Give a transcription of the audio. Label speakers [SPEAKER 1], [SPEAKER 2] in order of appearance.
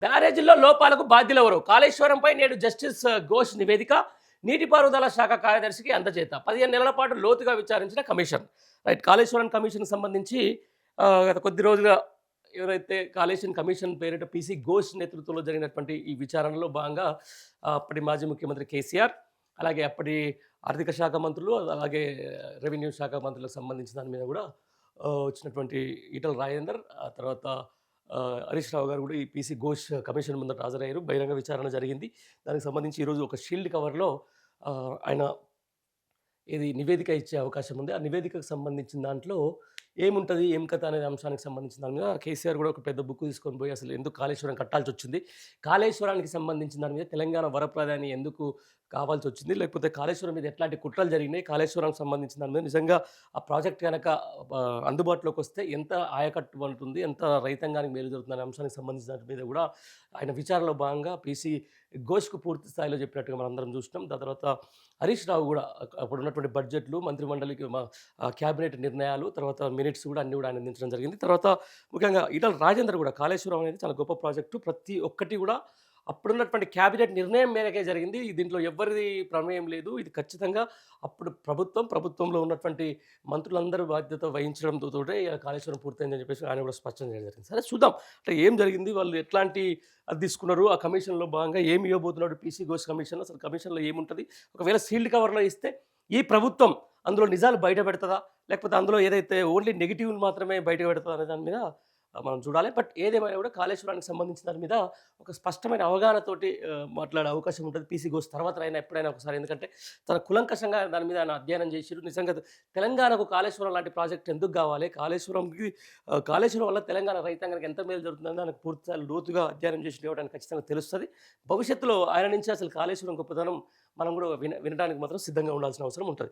[SPEAKER 1] బ్యారేజీల్లో లోపాలకు బాధ్యులెవరు? కాళేశ్వరంపై నేడు జస్టిస్ ఘోష్ నివేదిక నీటిపారుదల శాఖ కార్యదర్శికి అందజేత 15 నెలల పాటు లోతుగా విచారించిన కమిషన్. రైట్. కాళేశ్వరం కమిషన్‌కి సంబంధించి గత కొద్ది రోజులుగా ఎవరైతే కాళేశ్వరం కమిషన్ పేరిట పీసీ ఘోష్ నేతృత్వంలో జరిగినటువంటి ఈ విచారణలో భాగంగా అప్పటి మాజీ ముఖ్యమంత్రి కేసీఆర్, అలాగే అప్పటి ఆర్థిక శాఖ మంత్రులు, అలాగే రెవెన్యూ శాఖ మంత్రులకు సంబంధించిన దాని మీద కూడా వచ్చినటువంటి ఈటల రాజేందర్, ఆ తర్వాత హరీష్ రావు గారు కూడా ఈ పీసీ ఘోష్ కమిషన్ ముందట హాజరయ్యారు. బహిరంగ విచారణ జరిగింది. దానికి సంబంధించి ఈరోజు ఒక షీల్డ్ కవర్‌లో ఆయన నివేదిక ఇచ్చే అవకాశం ఉంది. ఆ నివేదికకు సంబంధించిన దాంట్లో ఏముంటది, ఏం కథ అనే అంశానికి సంబంధించిన దాని మీద కేసీఆర్ కూడా ఒక పెద్ద బుక్ తీసుకొని పోయి అసలు ఎందుకు కాళేశ్వరం కట్టాల్సొచ్చింది, కాళేశ్వరానికి సంబంధించిన దాని మీద తెలంగాణ వరప్రధాని ఎందుకు కావాల్సొచ్చింది, లేకపోతే కాళేశ్వరం మీద ఎట్లాంటి కుట్రలు జరిగినాయి, కాళేశ్వరానికి సంబంధించిన దాని మీద నిజంగా ఆ ప్రాజెక్ట్ గనక అందుబాటులోకొస్తే ఎంత ఆయకట్టు పడుతుంది, ఎంత రైతాంగానికి మేలు జరుగుతుందనే అంశానికి సంబంధించిన దాని మీద కూడా ఆయన విచారణలో భాగంగా పీసీ ఘోష్‌కు పూర్తి స్థాయిలో చెప్పినట్టుగా మనందరం చూసినాం. దాని తర్వాత హరీష్ రావు కూడా అప్పుడున్నటువంటి బడ్జెట్‌లు, మంత్రిమండలికి క్యాబినెట్ నిర్ణయాలు, తర్వాత మినిట్స్ కూడా అన్నీ కూడా ఆయన అందించడం జరిగింది. తర్వాత ముఖ్యంగా ఈటల రాజేందర్ కూడా కాళేశ్వరం అనేది చాలా గొప్ప ప్రాజెక్టు. ప్రతి ఒక్కటి కూడా అప్పుడున్నటువంటి క్యాబినెట్ నిర్ణయం మేరకే జరిగింది. దీంట్లో ఎవ్వరిది ప్రమేయం లేదు. ఇది ఖచ్చితంగా అప్పుడు ప్రభుత్వంలో ఉన్నటువంటి మంత్రులందరూ బాధ్యత వహించడంతో తోటే కాళేశ్వరం పూర్తయిందని చెప్పేసి ఆయన కూడా స్పష్టం చేయడం జరిగింది. సరే చూద్దాం. అంటే ఏం జరిగింది? వాళ్ళు ఎట్లాంటి అది తీసుకున్నారు? ఆ కమిషన్‌లో భాగంగా ఏమి ఇవ్వబోతున్నాడు పీసీ ఘోష్ కమిషన్? అసలు కమిషన్‌లో ఏముంటది? ఒకవేళ సీల్డ్ కవర్‌లో ఇస్తే ఈ ప్రభుత్వం అందులో నిజాలు బయట పెడతదా? లేకపోతే అందులో ఏదైతే ఓన్లీ నెగెటివ్‌లు మాత్రమే బయట పెడతదా అనే దాని మీద మనం చూడాలి. బట్ ఏదేమైనా కూడా కాళేశ్వరానికి సంబంధించిన దాని మీద ఒక స్పష్టమైన అవగాహనతోటి మాట్లాడే అవకాశం ఉంటది. పీసీ ఘోష్ తర్వాతనైనా ఎప్పుడైనా ఒకసారి. ఎందుకంటే చాలా కులంకషంగా దాని మీద ఆయన అధ్యయనం చేసిర్రు. నిజంగా తెలంగాణకు కాళేశ్వరం లాంటి ప్రాజెక్ట్ ఎందుకు కావాలి? కాళేశ్వరం వల్ల తెలంగాణ రైతాంగానికి ఎంత మేలు జరుగుతుందని ఆయనకు పూర్తి స్థాయిలో లోతుగా అధ్యయనం చేసిండు కాబట్టి ఆయనకు ఖచ్చితంగా తెలుస్తది. భవిష్యత్తులో ఆయన నుంచి అసలు కాళేశ్వరం గొప్పతనం మనం కూడా వినడానికి మాత్రం సిద్ధంగా ఉండాల్సిన అవసరం ఉంటది.